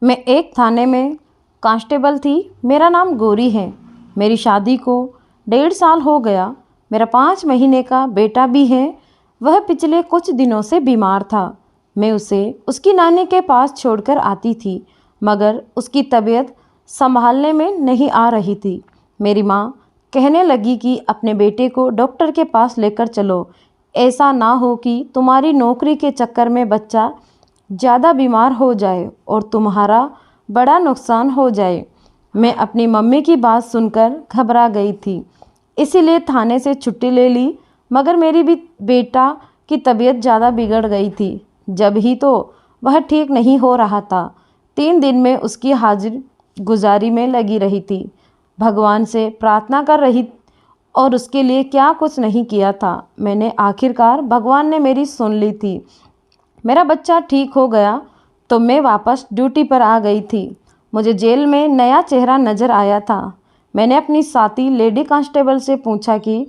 मैं एक थाने में कांस्टेबल थी। मेरा नाम गौरी है। मेरी शादी को 1.5 साल हो गया। मेरा 5 महीने का बेटा भी है। वह पिछले कुछ दिनों से बीमार था। मैं उसे उसकी नानी के पास छोड़कर आती थी, मगर उसकी तबीयत संभालने में नहीं आ रही थी। मेरी माँ कहने लगी कि अपने बेटे को डॉक्टर के पास लेकर चलो। ऐसा ना हो कि तुम्हारी नौकरी के चक्कर में बच्चा ज़्यादा बीमार हो जाए और तुम्हारा बड़ा नुकसान हो जाए। मैं अपनी मम्मी की बात सुनकर घबरा गई थी, इसीलिए थाने से छुट्टी ले ली। मगर मेरी भी बेटा की तबीयत ज़्यादा बिगड़ गई थी। जब ही तो वह ठीक नहीं हो रहा था। 3 दिन में उसकी हाजिर गुजारी में लगी रही थी, भगवान से प्रार्थना कर रही और उसके लिए क्या कुछ नहीं किया था। मैंने आखिरकार भगवान ने मेरी सुन ली थी। मेरा बच्चा ठीक हो गया तो मैं वापस ड्यूटी पर आ गई थी। मुझे जेल में नया चेहरा नज़र आया था। मैंने अपनी साथी लेडी कांस्टेबल से पूछा कि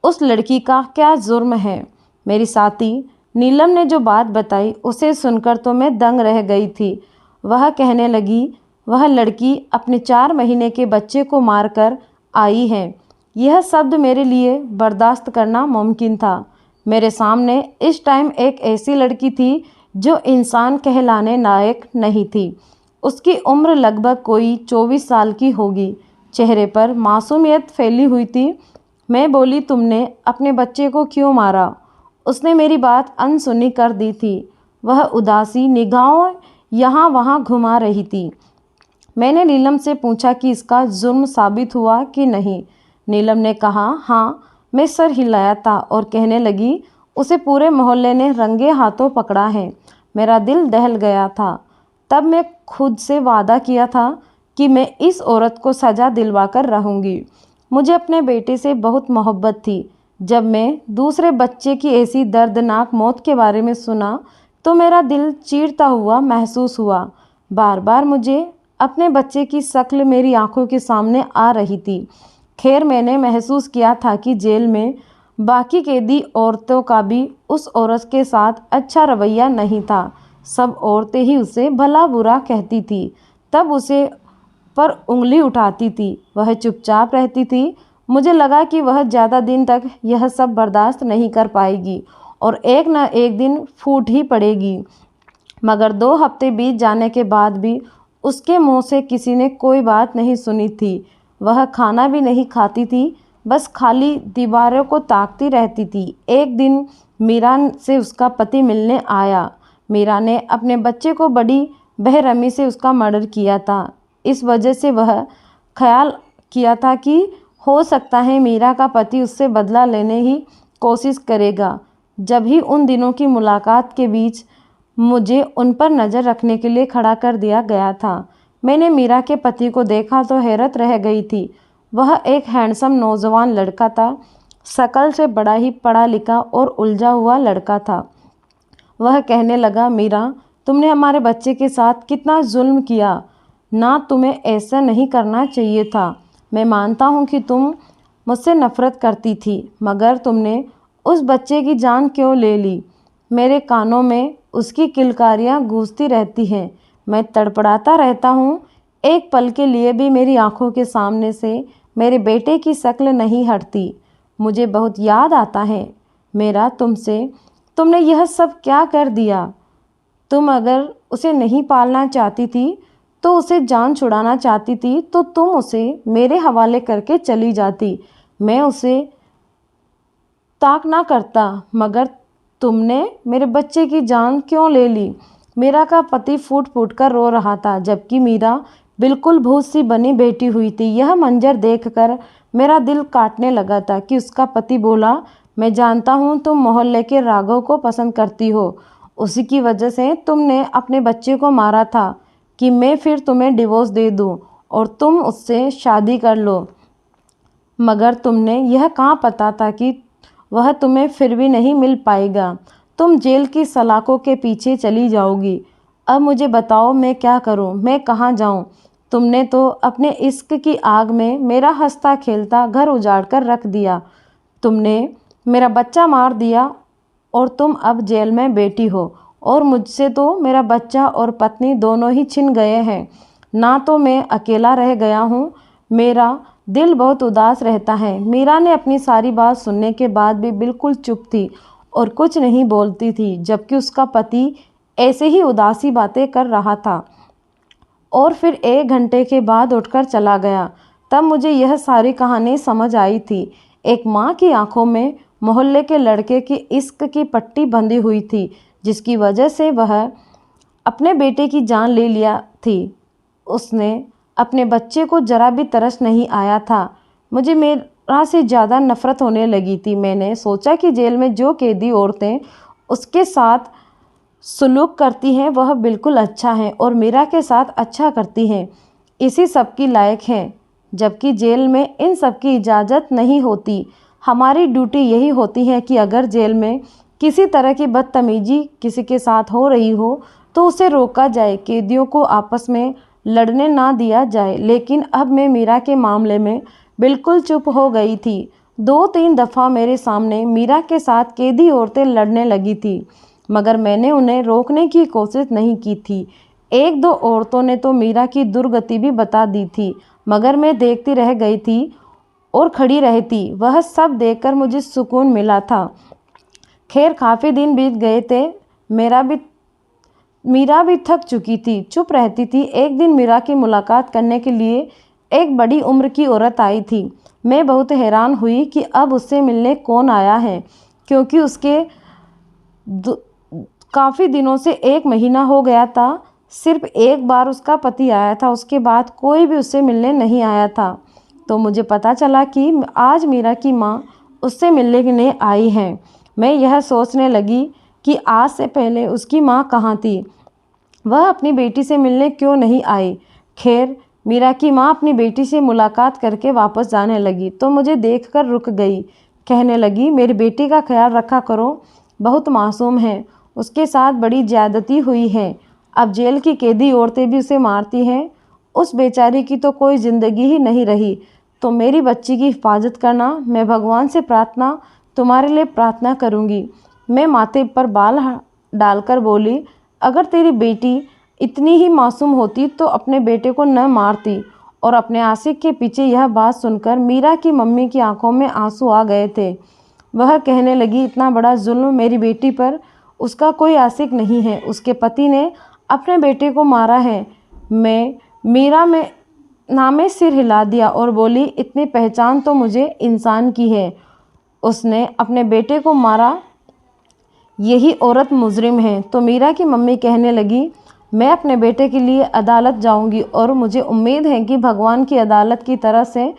उस लड़की का क्या जुर्म है। मेरी साथी नीलम ने जो बात बताई उसे सुनकर तो मैं दंग रह गई थी। वह कहने लगी, वह लड़की अपने 4 महीने के बच्चे को मारकर आई है। यह शब्द मेरे लिए बर्दाश्त करना मुमकिन था। मेरे सामने इस टाइम एक ऐसी लड़की थी जो इंसान कहलाने लायक नहीं थी। उसकी उम्र लगभग कोई 24 साल की होगी। चेहरे पर मासूमियत फैली हुई थी। मैं बोली, तुमने अपने बच्चे को क्यों मारा? उसने मेरी बात अनसुनी कर दी थी। वह उदासी निगाहों यहाँ वहाँ घुमा रही थी। मैंने नीलम से पूछा कि इसका जुर्म साबित हुआ कि नहीं। नीलम ने कहा, हाँ। मैं सर हिलाया था और कहने लगी, उसे पूरे मोहल्ले ने रंगे हाथों पकड़ा है। मेरा दिल दहल गया था। तब मैं खुद से वादा किया था कि मैं इस औरत को सज़ा दिलवाकर रहूँगी। मुझे अपने बेटे से बहुत मोहब्बत थी। जब मैं दूसरे बच्चे की ऐसी दर्दनाक मौत के बारे में सुना तो मेरा दिल चीरता हुआ महसूस हुआ। बार बार मुझे अपने बच्चे की शक्ल मेरी आंखों के सामने आ रही थी। खैर, मैंने महसूस किया था कि जेल में बाकी कैदी औरतों का भी उस औरत के साथ अच्छा रवैया नहीं था। सब औरतें ही उसे भला बुरा कहती थी, तब उसे पर उंगली उठाती थी। वह चुपचाप रहती थी। मुझे लगा कि वह ज़्यादा दिन तक यह सब बर्दाश्त नहीं कर पाएगी और एक न एक दिन फूट ही पड़ेगी। मगर 2 हफ्ते बीत जाने के बाद भी उसके मुंह से किसी ने कोई बात नहीं सुनी थी। वह खाना भी नहीं खाती थी, बस खाली दीवारों को ताकती रहती थी। एक दिन मीरा से उसका पति मिलने आया। मीरा ने अपने बच्चे को बड़ी बेरहमी से उसका मर्डर किया था। इस वजह से वह ख्याल किया था कि हो सकता है मीरा का पति उससे बदला लेने ही कोशिश करेगा। जब ही उन दिनों की मुलाकात के बीच मुझे उन पर नज़र रखने के लिए खड़ा कर दिया गया था। मैंने मीरा के पति को देखा तो हैरत रह गई थी। वह एक हैंडसम नौजवान लड़का था, शक्ल से बड़ा ही पढ़ा लिखा और उलझा हुआ लड़का था। वह कहने लगा, मीरा, तुमने हमारे बच्चे के साथ कितना जुल्म किया ना। तुम्हें ऐसा नहीं करना चाहिए था। मैं मानता हूँ कि तुम मुझसे नफ़रत करती थी, मगर तुमने उस बच्चे की जान क्यों ले ली? मेरे कानों में उसकी किलकारियाँ गूंजती रहती हैं। मैं तड़पड़ाता रहता हूँ। एक पल के लिए भी मेरी आंखों के सामने से मेरे बेटे की शक्ल नहीं हटती। मुझे बहुत याद आता है मेरा तुमसे। तुमने यह सब क्या कर दिया? तुम अगर उसे नहीं पालना चाहती थी तो उसे जान छुड़ाना चाहती थी तो तुम उसे मेरे हवाले करके चली जाती। मैं उसे ताक ना करता, मगर तुमने मेरे बच्चे की जान क्यों ले ली? मीरा का पति फूट फूट कर रो रहा था, जबकि मीरा बिल्कुल भूत सी बनी बैठी हुई थी। यह मंजर देखकर मेरा दिल काटने लगा था कि उसका पति बोला, मैं जानता हूँ तुम मोहल्ले के राघव को पसंद करती हो। उसी की वजह से तुमने अपने बच्चे को मारा था कि मैं फिर तुम्हें डिवोर्स दे दूँ और तुम उससे शादी कर लो। मगर तुमने यह कहाँ पता था कि वह तुम्हें फिर भी नहीं मिल पाएगा। तुम जेल की सलाखों के पीछे चली जाओगी। अब मुझे बताओ, मैं क्या करूं? मैं कहाँ जाऊं? तुमने तो अपने इश्क की आग में मेरा हंसता खेलता घर उजाड़ कर रख दिया। तुमने मेरा बच्चा मार दिया और तुम अब जेल में बैठी हो और मुझसे तो मेरा बच्चा और पत्नी दोनों ही छिन गए हैं। ना तो मैं अकेला रह गया हूँ, मेरा दिल बहुत उदास रहता है। मीरा ने अपनी सारी बात सुनने के बाद भी बिल्कुल चुप थी और कुछ नहीं बोलती थी, जबकि उसका पति ऐसे ही उदासी बातें कर रहा था और फिर 1 घंटे के बाद उठकर चला गया। तब मुझे यह सारी कहानी समझ आई थी। एक माँ की आंखों में मोहल्ले के लड़के की इश्क की पट्टी बंधी हुई थी, जिसकी वजह से वह अपने बेटे की जान ले लिया थी। उसने अपने बच्चे को जरा भी तरस नहीं आया था। मुझे मेरा से ज़्यादा नफरत होने लगी थी। मैंने सोचा कि जेल में जो कैदी औरतें उसके साथ सुलूक करती हैं वह बिल्कुल अच्छा है और मीरा के साथ अच्छा करती हैं, इसी सब की लायक हैं, जबकि जेल में इन सब की इजाज़त नहीं होती। हमारी ड्यूटी यही होती है कि अगर जेल में किसी तरह की बदतमीजी किसी के साथ हो रही हो तो उसे रोका जाए, कैदियों को आपस में लड़ने ना दिया जाए। लेकिन अब मैं मीरा के मामले में बिल्कुल चुप हो गई थी। 2-3 दफ़ा मेरे सामने मीरा के साथ कैदी औरतें लड़ने लगी थी, मगर मैंने उन्हें रोकने की कोशिश नहीं की थी। 1-2 औरतों ने तो मीरा की दुर्गति भी बता दी थी, मगर मैं देखती रह गई थी और खड़ी रहती। वह सब देखकर मुझे सुकून मिला था। खैर काफ़ी दिन बीत गए थे। मीरा भी थक चुकी थी, चुप रहती थी। एक दिन मीरा की मुलाकात करने के लिए एक बड़ी उम्र की औरत आई थी। मैं बहुत हैरान हुई कि अब उससे मिलने कौन आया है, क्योंकि उसके काफ़ी दिनों से 1 महीना हो गया था। सिर्फ एक बार उसका पति आया था, उसके बाद कोई भी उससे मिलने नहीं आया था। तो मुझे पता चला कि आज मीरा की माँ उससे मिलने के लिए आई है। मैं यह सोचने लगी कि आज से पहले उसकी माँ कहाँ थी, वह अपनी बेटी से मिलने क्यों नहीं आई। खैर मीरा की माँ अपनी बेटी से मुलाकात करके वापस जाने लगी तो मुझे देखकर रुक गई। कहने लगी, मेरी बेटी का ख्याल रखा करो, बहुत मासूम है, उसके साथ बड़ी ज़्यादती हुई है। अब जेल की कैदी औरतें भी उसे मारती हैं, उस बेचारी की तो कोई ज़िंदगी ही नहीं रही। तो मेरी बच्ची की हिफाजत करना, मैं भगवान से तुम्हारे लिए प्रार्थना करूँगी। मैं माथे पर बाल डालकर बोली, अगर तेरी बेटी इतनी ही मासूम होती तो अपने बेटे को न मारती। और अपने आशिक के पीछे यह बात सुनकर मीरा की मम्मी की आंखों में आंसू आ गए थे। वह कहने लगी, इतना बड़ा जुल्म मेरी बेटी पर, उसका कोई आशिक नहीं है, उसके पति ने अपने बेटे को मारा है। मीरा में नामे सिर हिला दिया और बोली, इतनी पहचान तो मुझे इंसान की है, उसने अपने बेटे को मारा, यही औरत मुजरिम है। तो मीरा की मम्मी कहने लगी, मैं अपने बेटे के लिए अदालत जाऊंगी और मुझे उम्मीद है कि भगवान की अदालत की तरफ से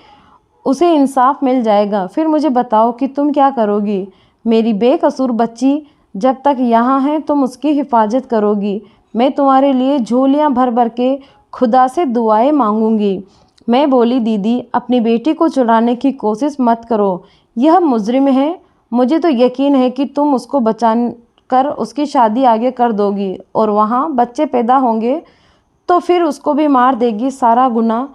उसे इंसाफ मिल जाएगा। फिर मुझे बताओ कि तुम क्या करोगी। मेरी बेकसूर बच्ची जब तक यहाँ है तुम उसकी हिफाजत करोगी। मैं तुम्हारे लिए झोलियाँ भर भर के खुदा से दुआएं मांगूंगी। मैं बोली, दीदी अपनी बेटी को छुड़ाने की कोशिश मत करो, यह मुजरिम है। मुझे तो यकीन है कि तुम उसको बचा कर उसकी शादी आगे कर दोगी और वहाँ बच्चे पैदा होंगे तो फिर उसको भी मार देगी। सारा गुनाह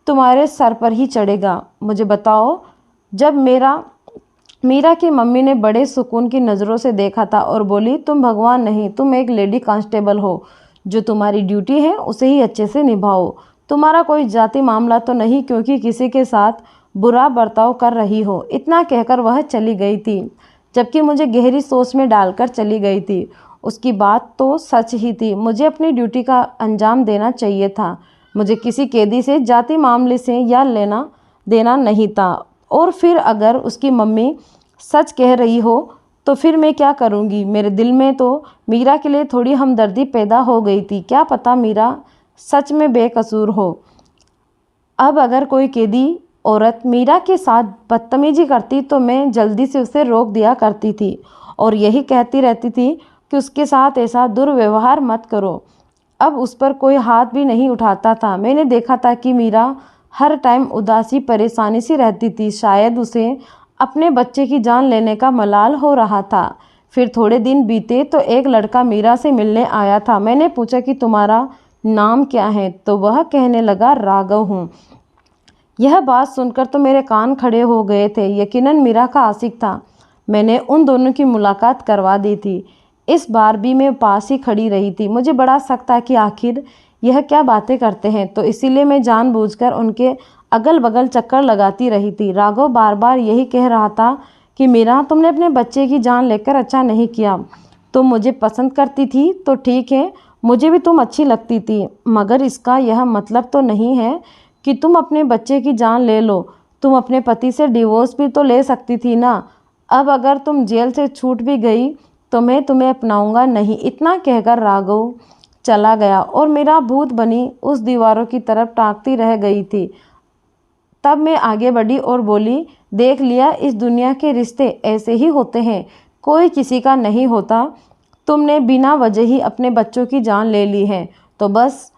तुम्हारे सर पर ही चढ़ेगा। मुझे बताओ। जब मीरा की मम्मी ने बड़े सुकून की नज़रों से देखा था और बोली, तुम भगवान नहीं, तुम एक लेडी कांस्टेबल हो, जो तुम्हारी ड्यूटी है उसे ही अच्छे से निभाओ। तुम्हारा कोई जाति मामला तो नहीं क्योंकि किसी के साथ बुरा बर्ताव कर रही हो। इतना कहकर वह चली गई थी, जबकि मुझे गहरी सोच में डालकर चली गई थी। उसकी बात तो सच ही थी, मुझे अपनी ड्यूटी का अंजाम देना चाहिए था। मुझे किसी कैदी से जाति मामले से या लेना देना नहीं था। और फिर अगर उसकी मम्मी सच कह रही हो तो फिर मैं क्या करूँगी। मेरे दिल में तो मीरा के लिए थोड़ी हमदर्दी पैदा हो गई थी। क्या पता मीरा सच में बेकसूर हो। अब अगर कोई कैदी औरत मीरा के साथ बदतमीजी करती तो मैं जल्दी से उसे रोक दिया करती थी और यही कहती रहती थी कि उसके साथ ऐसा दुर्व्यवहार मत करो। अब उस पर कोई हाथ भी नहीं उठाता था। मैंने देखा था कि मीरा हर टाइम उदासी परेशानी सी रहती थी। शायद उसे अपने बच्चे की जान लेने का मलाल हो रहा था। फिर थोड़े दिन बीते तो एक लड़का मीरा से मिलने आया था। मैंने पूछा कि तुम्हारा नाम क्या है, तो वह कहने लगा, राघव हूँ। यह बात सुनकर तो मेरे कान खड़े हो गए थे। यकीनन मीरा का आशिक था। मैंने उन दोनों की मुलाकात करवा दी थी। इस बार भी मैं पास ही खड़ी रही थी। मुझे बड़ा शक था कि आखिर यह क्या बातें करते हैं, तो इसीलिए मैं जानबूझकर उनके अगल बगल चक्कर लगाती रही थी। राघव बार बार यही कह रहा था कि मीरा, तुमने अपने बच्चे की जान लेकर अच्छा नहीं किया। तुम मुझे पसंद करती थी तो ठीक है, मुझे भी तुम अच्छी लगती थी, मगर इसका यह मतलब तो नहीं है कि तुम अपने बच्चे की जान ले लो। तुम अपने पति से डिवोर्स भी तो ले सकती थी ना। अब अगर तुम जेल से छूट भी गई तो मैं तुम्हें अपनाऊंगा नहीं। इतना कहकर राघव चला गया और मेरा भूत बनी उस दीवारों की तरफ ताकती रह गई थी। तब मैं आगे बढ़ी और बोली, देख लिया, इस दुनिया के रिश्ते ऐसे ही होते हैं, कोई किसी का नहीं होता। तुमने बिना वजह ही अपने बच्चों की जान ले ली है। तो बस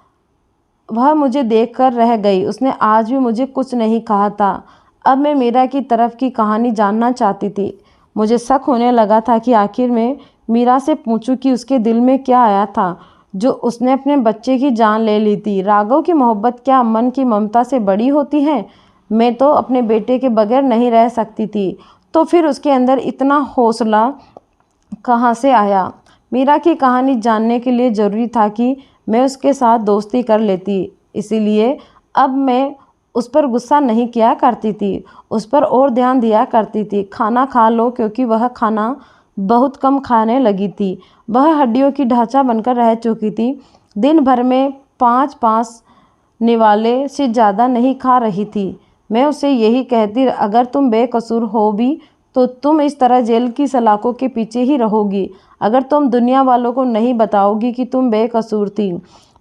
वह मुझे देखकर रह गई। उसने आज भी मुझे कुछ नहीं कहा था। अब मैं मीरा की तरफ की कहानी जानना चाहती थी। मुझे शक होने लगा था कि आखिर मैं मीरा से पूछूं कि उसके दिल में क्या आया था जो उसने अपने बच्चे की जान ले ली थी। राघव की मोहब्बत क्या मन की ममता से बड़ी होती है? मैं तो अपने बेटे के बगैर नहीं रह सकती थी, तो फिर उसके अंदर इतना हौसला कहाँ से आया? मीरा की कहानी जानने के लिए ज़रूरी था कि मैं उसके साथ दोस्ती कर लेती। इसीलिए अब मैं उस पर गुस्सा नहीं किया करती थी, उस पर और ध्यान दिया करती थी। खाना खा लो, क्योंकि वह खाना बहुत कम खाने लगी थी। वह हड्डियों की ढांचा बनकर रह चुकी थी। दिन भर में 5-5 निवाले से ज़्यादा नहीं खा रही थी। मैं उसे यही कहती, अगर तुम बेकसूर हो भी तो तुम इस तरह जेल की सलाखों के पीछे ही रहोगी, अगर तुम दुनिया वालों को नहीं बताओगी कि तुम बेकसूर थी।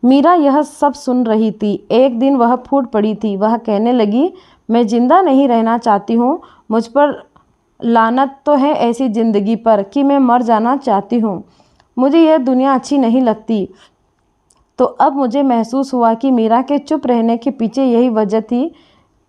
मीरा यह सब सुन रही थी। एक दिन वह फूट पड़ी थी। वह कहने लगी, मैं जिंदा नहीं रहना चाहती हूँ। मुझ पर लानत तो है ऐसी ज़िंदगी पर कि मैं मर जाना चाहती हूँ। मुझे यह दुनिया अच्छी नहीं लगती। तो अब मुझे महसूस हुआ कि मीरा के चुप रहने के पीछे यही वजह थी,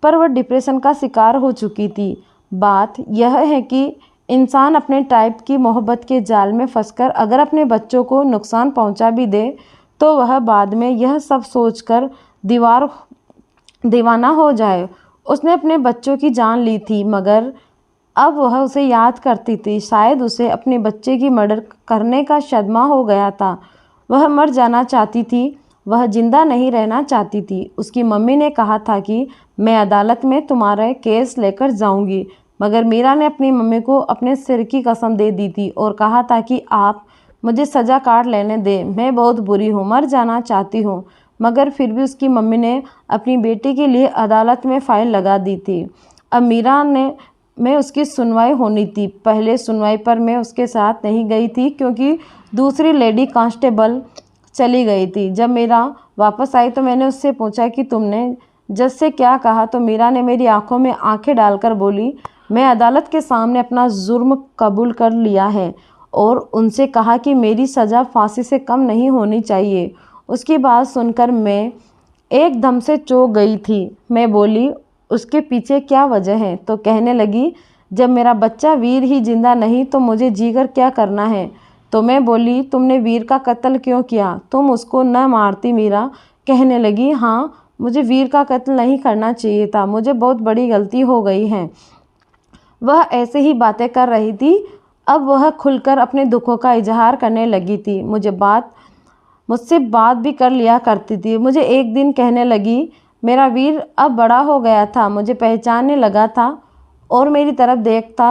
पर वह डिप्रेशन का शिकार हो चुकी थी। बात यह है कि इंसान अपने टाइप की मोहब्बत के जाल में फंसकर अगर अपने बच्चों को नुकसान पहुंचा भी दे तो वह बाद में यह सब सोचकर दीवाना हो जाए। उसने अपने बच्चों की जान ली थी, मगर अब वह उसे याद करती थी। शायद उसे अपने बच्चे की मर्डर करने का सदमा हो गया था। वह मर जाना चाहती थी, वह जिंदा नहीं रहना चाहती थी। उसकी मम्मी ने कहा था कि मैं अदालत में तुम्हारा केस लेकर जाऊंगी, मगर मीरा ने अपनी मम्मी को अपने सिर की कसम दे दी थी और कहा था कि आप मुझे सज़ा काट लेने दें, मैं बहुत बुरी हूँ, मर जाना चाहती हूँ। मगर फिर भी उसकी मम्मी ने अपनी बेटी के लिए अदालत में फ़ाइल लगा दी थी। अब मीरा ने मैं उसकी सुनवाई होनी थी। पहले सुनवाई पर मैं उसके साथ नहीं गई थी क्योंकि दूसरी लेडी कांस्टेबल चली गई थी। जब मीरा वापस आई तो मैंने उससे पूछा कि तुमने जज से क्या कहा? तो मीरा ने मेरी आंखों में आंखें डालकर बोली, मैं अदालत के सामने अपना जुर्म कबूल कर लिया है और उनसे कहा कि मेरी सज़ा फांसी से कम नहीं होनी चाहिए। उसकी बात सुनकर मैं एकदम से चौंक गई थी। मैं बोली, उसके पीछे क्या वजह है? तो कहने लगी, जब मेरा बच्चा वीर ही जिंदा नहीं तो मुझे जीकर क्या करना है? तो मैं बोली, तुमने वीर का कत्ल क्यों किया? तुम उसको न मारती। मीरा कहने लगी, हाँ, मुझे वीर का कत्ल नहीं करना चाहिए था, मुझे बहुत बड़ी गलती हो गई है। वह ऐसे ही बातें कर रही थी। अब वह खुलकर अपने दुखों का इजहार करने लगी थी। मुझसे बात भी कर लिया करती थी। मुझे एक दिन कहने लगी, मेरा वीर अब बड़ा हो गया था, मुझे पहचानने लगा था और मेरी तरफ देखता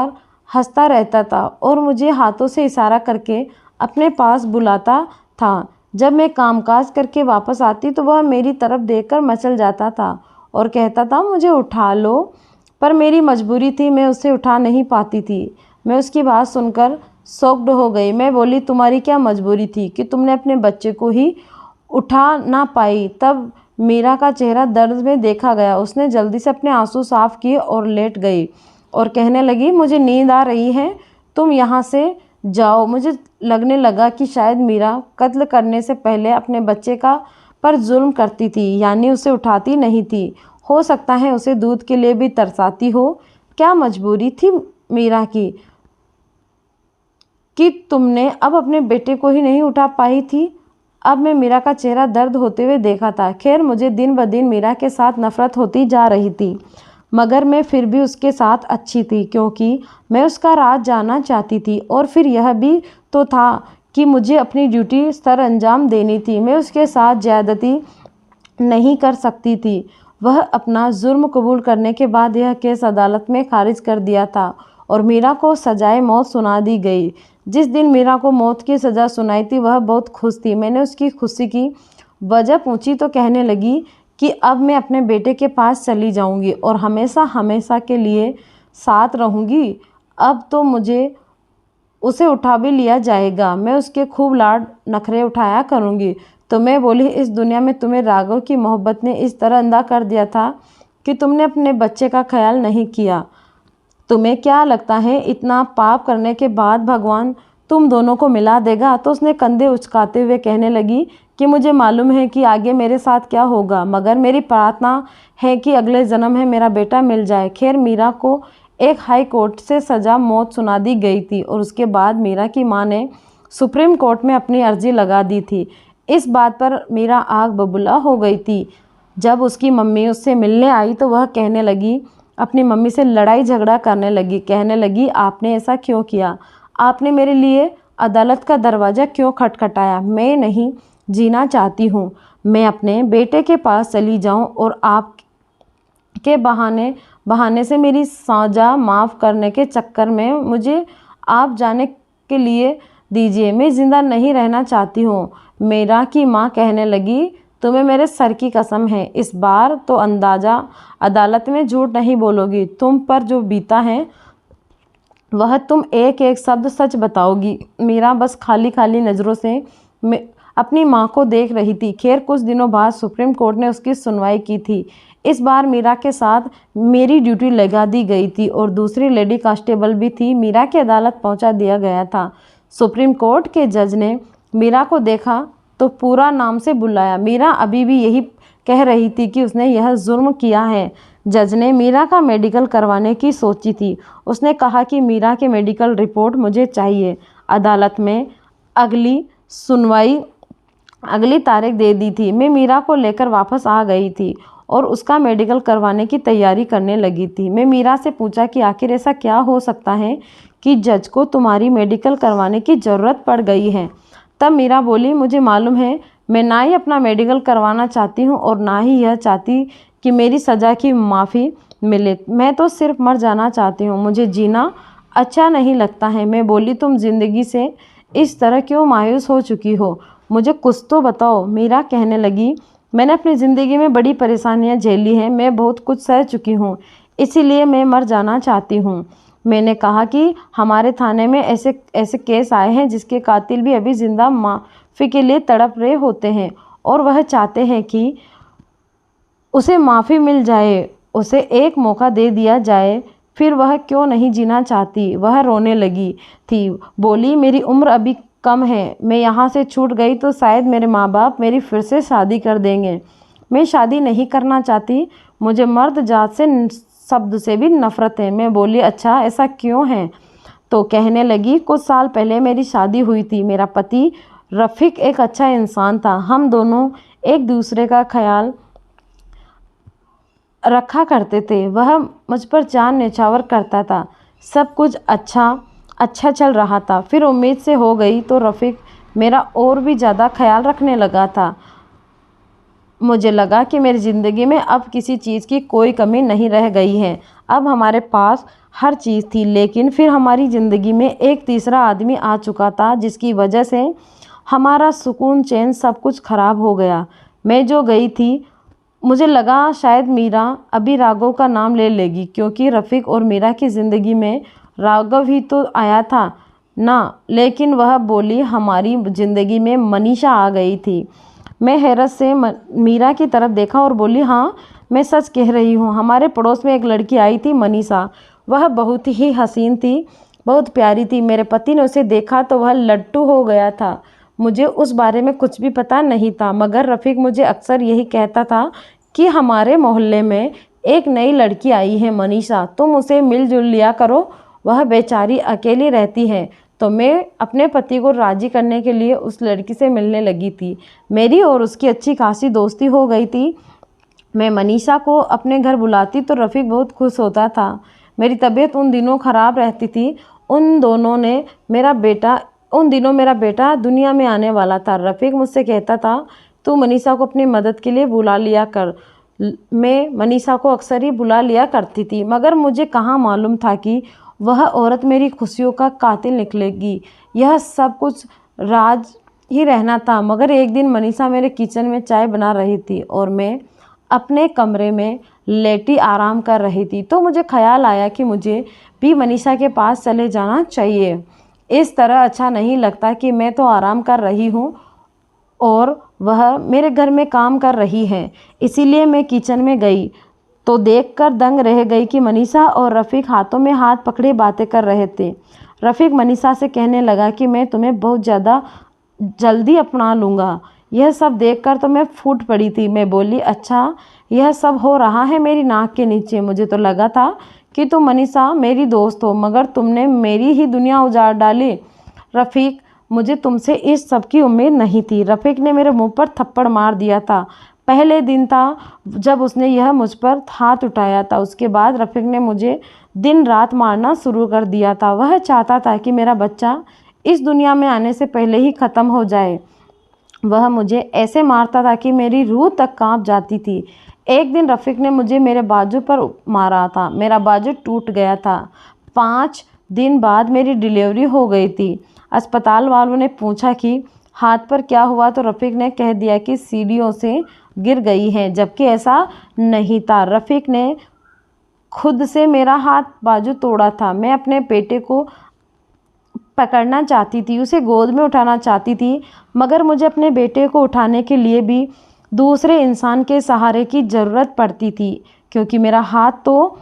हंसता रहता था और मुझे हाथों से इशारा करके अपने पास बुलाता था। जब मैं कामकाज करके वापस आती तो वह मेरी तरफ देखकर मचल जाता था और कहता था, मुझे उठा लो। पर मेरी मजबूरी थी, मैं उसे उठा नहीं पाती थी। मैं उसकी बात सुनकर शॉक्ड हो गई। मैं बोली, तुम्हारी क्या मजबूरी थी कि तुमने अपने बच्चे को ही उठा ना पाई? तब मीरा का चेहरा दर्द में देखा गया। उसने जल्दी से अपने आंसू साफ किए और लेट गई और कहने लगी, मुझे नींद आ रही है, तुम यहाँ से जाओ। मुझे लगने लगा कि शायद मीरा कत्ल करने से पहले अपने बच्चे का पर जुल्म करती थी, यानी उसे उठाती नहीं थी। हो सकता है उसे दूध के लिए भी तरसाती हो। क्या मजबूरी थी मीरा की कि तुमने अब अपने बेटे को ही नहीं उठा पाई थी? अब मैं मीरा का चेहरा दर्द होते हुए देखा था। खैर, मुझे दिन ब दिन मीरा के साथ नफरत होती जा रही थी, मगर मैं फिर भी उसके साथ अच्छी थी क्योंकि मैं उसका राज जानना चाहती थी। और फिर यह भी तो था कि मुझे अपनी ड्यूटी सर अंजाम देनी थी। मैं उसके साथ ज़्यादती नहीं कर सकती थी। वह अपना जुर्म कबूल करने के बाद यह केस अदालत में खारिज कर दिया था और मीरा को सजाए मौत सुना दी गई। जिस दिन मीरा को मौत की सज़ा सुनाई थी वह बहुत खुश थी। मैंने उसकी खुशी की वजह पूछी तो कहने लगी कि अब मैं अपने बेटे के पास चली जाऊंगी और हमेशा हमेशा के लिए साथ रहूंगी। अब तो मुझे उसे उठा भी लिया जाएगा, मैं उसके खूब लाड नखरे उठाया करूंगी। तो मैं बोली, इस दुनिया में तुम्हें राघव की मोहब्बत ने इस तरह अंधा कर दिया था कि तुमने अपने बच्चे का ख्याल नहीं किया। तुम्हें क्या लगता है इतना पाप करने के बाद भगवान तुम दोनों को मिला देगा? तो उसने कंधे उचकाते हुए कहने लगी कि मुझे मालूम है कि आगे मेरे साथ क्या होगा, मगर मेरी प्रार्थना है कि अगले जन्म में मेरा बेटा मिल जाए। खैर, मीरा को एक हाई कोर्ट से सज़ा मौत सुना दी गई थी और उसके बाद मीरा की मां ने सुप्रीम कोर्ट में अपनी अर्जी लगा दी थी। इस बात पर मीरा आग बबूला हो गई थी। जब उसकी मम्मी उससे मिलने आई तो वह कहने लगी, अपनी मम्मी से लड़ाई झगड़ा करने लगी। कहने लगी, आपने ऐसा क्यों किया? आपने मेरे लिए अदालत का दरवाज़ा क्यों खटखटाया? मैं नहीं जीना चाहती हूँ। मैं अपने बेटे के पास चली जाऊँ और आप के बहाने से मेरी सजा माफ़ करने के चक्कर में मुझे आप जाने के लिए दीजिए। मैं ज़िंदा नहीं रहना चाहती हूँ। मीरा की माँ कहने लगी, तुम्हें मेरे सर की कसम है, इस बार तो अंदाज़ा अदालत में झूठ नहीं बोलोगी। तुम पर जो बीता है वह तुम एक एक शब्द सच बताओगी। मीरा बस खाली खाली नज़रों से अपनी माँ को देख रही थी। खैर, कुछ दिनों बाद सुप्रीम कोर्ट ने उसकी सुनवाई की थी। इस बार मीरा के साथ मेरी ड्यूटी लगा दी गई थी और दूसरी लेडी कांस्टेबल भी थी। मीरा की अदालत पहुंचा दिया गया था। सुप्रीम कोर्ट के जज ने मीरा को देखा तो पूरा नाम से बुलाया। मीरा अभी भी यही कह रही थी कि उसने यह जुर्म किया है। जज ने मीरा का मेडिकल करवाने की सोची थी। उसने कहा कि मीरा की मेडिकल रिपोर्ट मुझे चाहिए। अदालत में अगली तारीख दे दी थी। मैं मीरा को लेकर वापस आ गई थी और उसका मेडिकल करवाने की तैयारी करने लगी थी। मैं मीरा से पूछा कि आखिर ऐसा क्या हो सकता है कि जज को तुम्हारी मेडिकल करवाने की ज़रूरत पड़ गई है। तब मीरा बोली, मुझे मालूम है, मैं ना ही अपना मेडिकल करवाना चाहती हूँ और ना ही यह चाहती कि मेरी सज़ा की माफ़ी मिले। मैं तो सिर्फ मर जाना चाहती हूँ, मुझे जीना अच्छा नहीं लगता है। मैं बोली, तुम ज़िंदगी से इस तरह क्यों मायूस हो चुकी हो? मुझे कुछ तो बताओ। मीरा कहने लगी, मैंने अपनी ज़िंदगी में बड़ी परेशानियां झेली हैं, मैं बहुत कुछ सह चुकी हूँ, इसीलिए मैं मर जाना चाहती हूँ। मैंने कहा कि हमारे थाने में ऐसे ऐसे केस आए हैं जिसके कातिल भी अभी ज़िंदा माफ़ी के लिए तड़प रहे होते हैं और वह चाहते हैं कि उसे माफ़ी मिल जाए, उसे एक मौका दे दिया जाए। फिर वह क्यों नहीं जीना चाहती? वह रोने लगी थी। बोली, मेरी उम्र अभी कम है, मैं यहाँ से छूट गई तो शायद मेरे माँ बाप मेरी फिर से शादी कर देंगे। मैं शादी नहीं करना चाहती, मुझे मर्द जात से शब्द से भी नफ़रत है। मैं बोली, अच्छा ऐसा क्यों है? तो कहने लगी, कुछ साल पहले मेरी शादी हुई थी। मेरा पति रफ़ीक एक अच्छा इंसान था। हम दोनों एक दूसरे का ख्याल रखा करते थे। वह मुझ पर जान न्यौछावर करता था। सब कुछ अच्छा चल रहा था। फिर उम्मीद से हो गई तो रफ़ीक मेरा और भी ज़्यादा ख्याल रखने लगा था। मुझे लगा कि मेरी ज़िंदगी में अब किसी चीज़ की कोई कमी नहीं रह गई है। अब हमारे पास हर चीज़ थी, लेकिन फिर हमारी ज़िंदगी में एक तीसरा आदमी आ चुका था जिसकी वजह से हमारा सुकून चैन सब कुछ ख़राब हो गया। मैं जो गई थी, मुझे लगा शायद मीरा अभी राघव का नाम ले लेगी, क्योंकि रफ़ीक और मीरा की ज़िंदगी में राघव ही तो आया था ना। लेकिन वह बोली, हमारी ज़िंदगी में मनीषा आ गई थी। मैं हैरत से मीरा की तरफ देखा और बोली, हाँ मैं सच कह रही हूँ। हमारे पड़ोस में एक लड़की आई थी, मनीषा। वह बहुत ही हसीन थी, बहुत प्यारी थी। मेरे पति ने उसे देखा तो वह लट्टू हो गया था। मुझे उस बारे में कुछ भी पता नहीं था, मगर रफ़ीक मुझे अक्सर यही कहता था कि हमारे मोहल्ले में एक नई लड़की आई है मनीषा, तुम उसे मिलजुल लिया करो, वह बेचारी अकेली रहती है। तो मैं अपने पति को राज़ी करने के लिए उस लड़की से मिलने लगी थी। मेरी और उसकी अच्छी खासी दोस्ती हो गई थी। मैं मनीषा को अपने घर बुलाती तो रफ़ीक बहुत खुश होता था। मेरी तबीयत उन दिनों ख़राब रहती थी। उन दोनों ने मेरा बेटा उन दिनों मेरा बेटा दुनिया में आने वाला था। रफ़ीक मुझसे कहता था, तू मनीषा को अपनी मदद के लिए बुला लिया कर। मैं मनीषा को अक्सर ही बुला लिया करती थी, मगर मुझे कहाँ मालूम था कि वह औरत मेरी खुशियों का कातिल निकलेगी। यह सब कुछ राज ही रहना था। मगर एक दिन मनीषा मेरे किचन में चाय बना रही थी और मैं अपने कमरे में लेटी आराम कर रही थी, तो मुझे ख्याल आया कि मुझे भी मनीषा के पास चले जाना चाहिए। इस तरह अच्छा नहीं लगता कि मैं तो आराम कर रही हूँ और वह मेरे घर में काम कर रही है। इसीलिए मैं किचन में गई तो देखकर दंग रह गई कि मनीषा और रफ़ीक हाथों में हाथ पकड़े बातें कर रहे थे। रफ़ीक मनीषा से कहने लगा कि मैं तुम्हें बहुत ज़्यादा जल्दी अपना लूँगा। यह सब देखकर तो मैं फूट पड़ी थी। मैं बोली, अच्छा यह सब हो रहा है मेरी नाक के नीचे। मुझे तो लगा था कि तुम मनीषा मेरी दोस्त हो, मगर तुमने मेरी ही दुनिया उजाड़ डाली। रफ़ीक, मुझे तुमसे इस सब की उम्मीद नहीं थी। रफ़ीक ने मेरे मुंह पर थप्पड़ मार दिया था। पहले दिन था जब उसने यह मुझ पर हाथ उठाया था। उसके बाद रफ़ीक ने मुझे दिन रात मारना शुरू कर दिया था। वह चाहता था कि मेरा बच्चा इस दुनिया में आने से पहले ही ख़त्म हो जाए। वह मुझे ऐसे मारता था कि मेरी रूह तक कांप जाती थी। एक दिन रफ़ीक ने मुझे मेरे बाजू पर मारा था। मेरा बाजू टूट गया था। 5 दिन बाद मेरी डिलीवरी हो गई थी। अस्पताल वालों ने पूछा कि हाथ पर क्या हुआ, तो रफ़ीक ने कह दिया कि सीढ़ियों से गिर गई है, जबकि ऐसा नहीं था। रफ़ीक ने खुद से मेरा हाथ बाजू तोड़ा था। मैं अपने बेटे को पकड़ना चाहती थी, उसे गोद में उठाना चाहती थी, मगर मुझे अपने बेटे को उठाने के लिए भी दूसरे इंसान के सहारे की ज़रूरत पड़ती थी, क्योंकि मेरा हाथ तो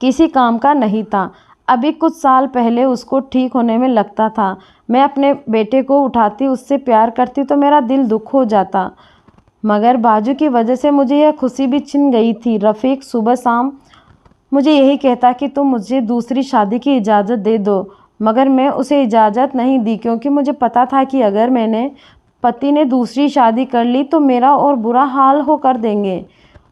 किसी काम का नहीं था। अभी कुछ साल पहले उसको ठीक होने में लगता था। मैं अपने बेटे को उठाती, उससे प्यार करती तो मेरा दिल दुख हो जाता, मगर बाजू की वजह से मुझे यह खुशी भी छिन गई थी। रफ़ीक सुबह शाम मुझे यही कहता कि तुम मुझे दूसरी शादी की इजाज़त दे दो, मगर मैं उसे इजाज़त नहीं दी, क्योंकि मुझे पता था कि अगर मैंने पति ने दूसरी शादी कर ली तो मेरा और बुरा हाल हो कर देंगे।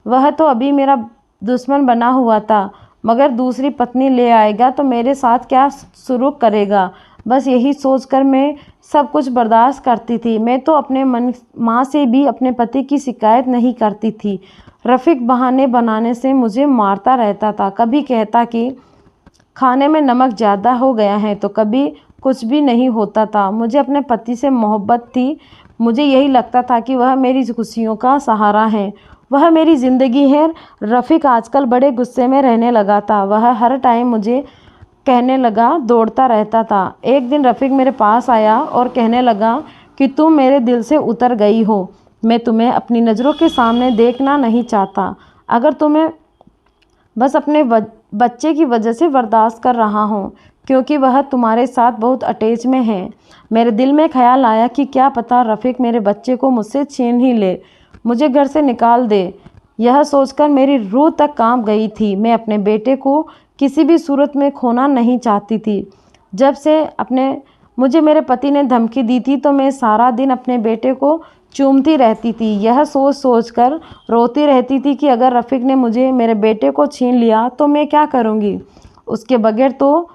वह तो अभी मेरा दुश्मन बना हुआ था, मगर दूसरी पत्नी ले आएगा तो मेरे साथ क्या सुलूक करेगा। बस यही सोचकर मैं सब कुछ बर्दाश्त करती थी। मैं तो अपने माँ से भी अपने पति की शिकायत नहीं करती थी। रफ़ीक बहाने बनाने से मुझे मारता रहता था। कभी कहता कि खाने में नमक ज़्यादा हो गया है, तो कभी कुछ भी नहीं होता था। मुझे अपने पति से मोहब्बत थी। मुझे यही लगता था कि वह मेरी खुशियों का सहारा है, वह मेरी ज़िंदगी है। रफ़ीक आजकल बड़े गुस्से में रहने लगा था। वह हर टाइम मुझे कहने लगा, दौड़ता रहता था। एक दिन रफ़ीक मेरे पास आया और कहने लगा कि तुम मेरे दिल से उतर गई हो। मैं तुम्हें अपनी नज़रों के सामने देखना नहीं चाहता। अगर तुम्हें बस अपने बच्चे की वजह से बर्दाश्त कर रहा हूँ, क्योंकि वह तुम्हारे साथ बहुत अटैच में है। मेरे दिल में ख्याल आया कि क्या पता रफ़ीक मेरे बच्चे को मुझसे छीन ही ले, मुझे घर से निकाल दे। यह सोचकर मेरी रूह तक कांप गई थी। मैं अपने बेटे को किसी भी सूरत में खोना नहीं चाहती थी। जब से मुझे मेरे पति ने धमकी दी थी, तो मैं सारा दिन अपने बेटे को चूमती रहती थी। यह सोच सोच कर रोती रहती थी कि अगर रफ़ीक ने मुझे मेरे बेटे को छीन लिया तो मैं क्या करूँगी। उसके बगैर तो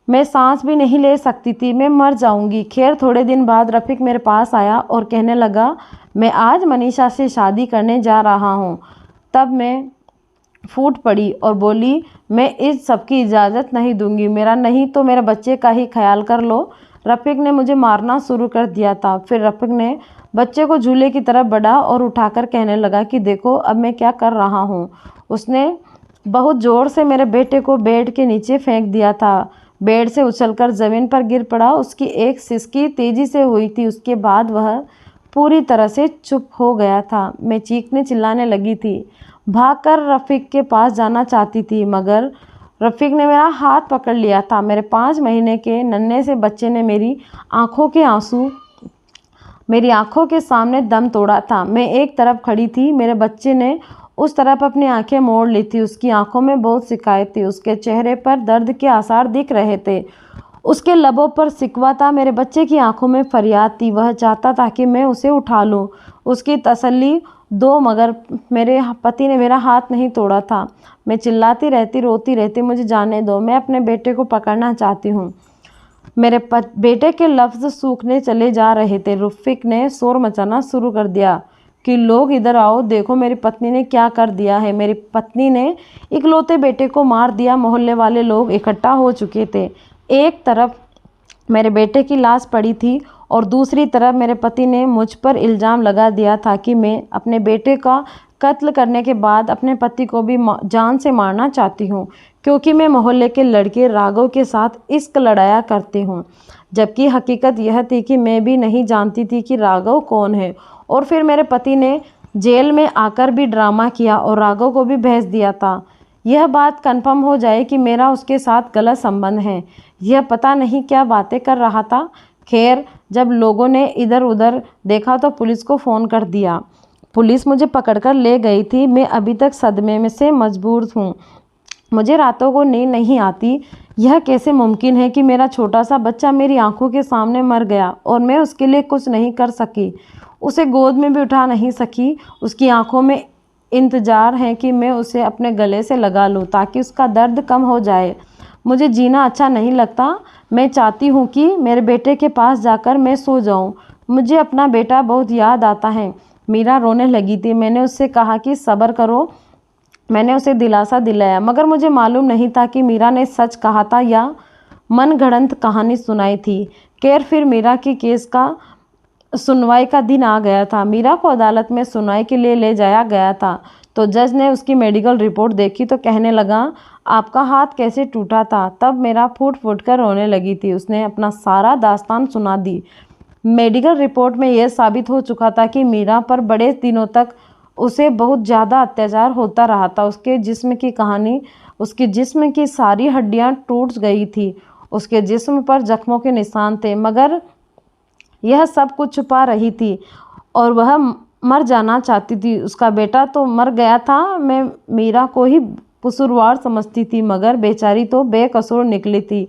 मैं सांस भी नहीं ले सकती थी, मैं मर जाऊँगी। खैर थोड़े दिन बाद रफ़ीक मेरे पास आया और कहने लगा, मैं आज मनीषा से शादी करने जा रहा हूँ। तब मैं फूट पड़ी और बोली, मैं इस सब की इजाज़त नहीं दूंगी। मेरा नहीं तो मेरे बच्चे का ही ख्याल कर लो। रफ़ीक ने मुझे मारना शुरू कर दिया था। फिर रफ़ीक ने बच्चे को झूले की तरफ बढ़ा और उठाकर कहने लगा कि देखो अब मैं क्या कर रहा हूँ। उसने बहुत ज़ोर से मेरे बेटे को बेड के नीचे फेंक दिया था। बेड से उछलकर ज़मीन पर गिर पड़ा। उसकी एक सिसकी तेज़ी से हुई थी। उसके बाद वह पूरी तरह से चुप हो गया था। मैं चीखने चिल्लाने लगी थी, भागकर रफ़ीक के पास जाना चाहती थी, मगर रफ़ीक ने मेरा हाथ पकड़ लिया था। मेरे 5 महीने के नन्हे से बच्चे ने मेरी आंखों के सामने दम तोड़ा था। मैं एक तरफ खड़ी थी, मेरे बच्चे ने उस तरफ अपनी आंखें मोड़ ली थी। उसकी आंखों में बहुत शिकायत थी, उसके चेहरे पर दर्द के आसार दिख रहे थे, उसके लबों पर शिकवा था। मेरे बच्चे की आंखों में फरियाद थी। वह चाहता था कि मैं उसे उठा लूं, उसकी तसल्ली दो, मगर मेरे पति ने मेरा हाथ नहीं तोड़ा था। मैं चिल्लाती रहती, रोती रहती, मुझे जाने दो, मैं अपने बेटे को पकड़ना चाहती हूँ। मेरे बेटे के लफ्ज़ सूखने चले जा रहे थे। रफ़ीक ने शोर मचाना शुरू कर दिया कि लोग इधर आओ, देखो मेरी पत्नी ने क्या कर दिया है। मेरी पत्नी ने इकलौते बेटे को मार दिया। मोहल्ले वाले लोग इकट्ठा हो चुके थे। एक तरफ मेरे बेटे की लाश पड़ी थी और दूसरी तरफ मेरे पति ने मुझ पर इल्ज़ाम लगा दिया था कि मैं अपने बेटे का कत्ल करने के बाद अपने पति को भी जान से मारना चाहती हूँ, क्योंकि मैं मोहल्ले के लड़के राघव के साथ इश्क लड़ाया करती हूँ। जबकि हकीकत यह थी कि मैं भी नहीं जानती थी कि राघव कौन है। और फिर मेरे पति ने जेल में आकर भी ड्रामा किया और राघव को भी भेज दिया था। यह बात कंफर्म हो जाए कि मेरा उसके साथ गलत संबंध है। यह पता नहीं क्या बातें कर रहा था। खैर, जब लोगों ने इधर उधर देखा तो पुलिस को फ़ोन कर दिया। पुलिस मुझे पकड़कर ले गई थी। मैं अभी तक सदमे में से मजबूर हूँ। मुझे रातों को नींद नहीं आती। यह कैसे मुमकिन है कि मेरा छोटा सा बच्चा मेरी आंखों के सामने मर गया और मैं उसके लिए कुछ नहीं कर सकी, उसे गोद में भी उठा नहीं सकी। उसकी आंखों में इंतज़ार है कि मैं उसे अपने गले से लगा लूँ ताकि उसका दर्द कम हो जाए। मुझे जीना अच्छा नहीं लगता। मैं चाहती हूँ कि मेरे बेटे के पास जाकर मैं सो जाऊँ। मुझे अपना बेटा बहुत याद आता है। मीरा रोने लगी थी। मैंने उससे कहा कि सब्र करो। मैंने उसे दिलासा दिलाया, मगर मुझे मालूम नहीं था कि मीरा ने सच कहा था या मनगढ़ंत कहानी सुनाई थी। खैर, फिर मीरा के केस का सुनवाई का दिन आ गया था। मीरा को अदालत में सुनवाई के लिए ले जाया गया था तो जज ने उसकी मेडिकल रिपोर्ट देखी तो कहने लगा, आपका हाथ कैसे टूटा था? तब मेरा फूट फूट कर रोने लगी थी। उसने अपना सारा दास्तान सुना दी। मेडिकल रिपोर्ट में यह साबित हो चुका था कि मीरा पर बड़े दिनों तक उसे बहुत ज़्यादा अत्याचार होता रहा था। उसके जिस्म की सारी हड्डियां टूट गई थी। उसके जिस्म पर जख्मों के निशान थे, मगर यह सब कुछ छुपा रही थी और वह मर जाना चाहती थी। उसका बेटा तो मर गया था। मैं मीरा को ही कसूरवार समझती थी, मगर बेचारी तो बेकसूर निकली थी।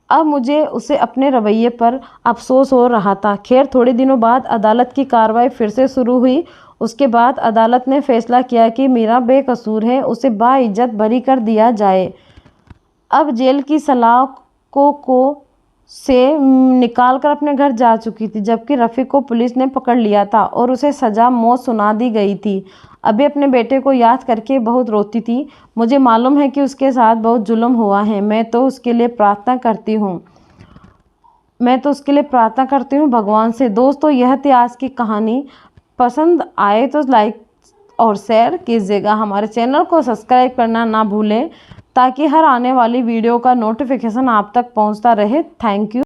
अब मुझे उसे अपने रवैये पर अफसोस हो रहा था। खैर, थोड़े दिनों बाद अदालत की कार्रवाई फिर से शुरू हुई। उसके बाद अदालत ने फैसला किया कि मीरा बेकसूर है, उसे बाइज्जत बरी कर दिया जाए। अब जेल की सलाखों को से निकाल कर अपने घर जा चुकी थी, जबकि रफ़ीक को पुलिस ने पकड़ लिया था और उसे सज़ा मौत सुना दी गई थी। अभी अपने बेटे को याद करके बहुत रोती थी। मुझे मालूम है कि उसके साथ बहुत जुल्म हुआ है। मैं तो उसके लिए प्रार्थना करती हूँ भगवान से। दोस्तों, यह थी आज की कहानी। पसंद आए तो लाइक और शेयर कीजिएगा। हमारे चैनल को सब्सक्राइब करना ना भूलें ताकि हर आने वाली वीडियो का नोटिफिकेशन आप तक पहुंचता रहे। Thank you.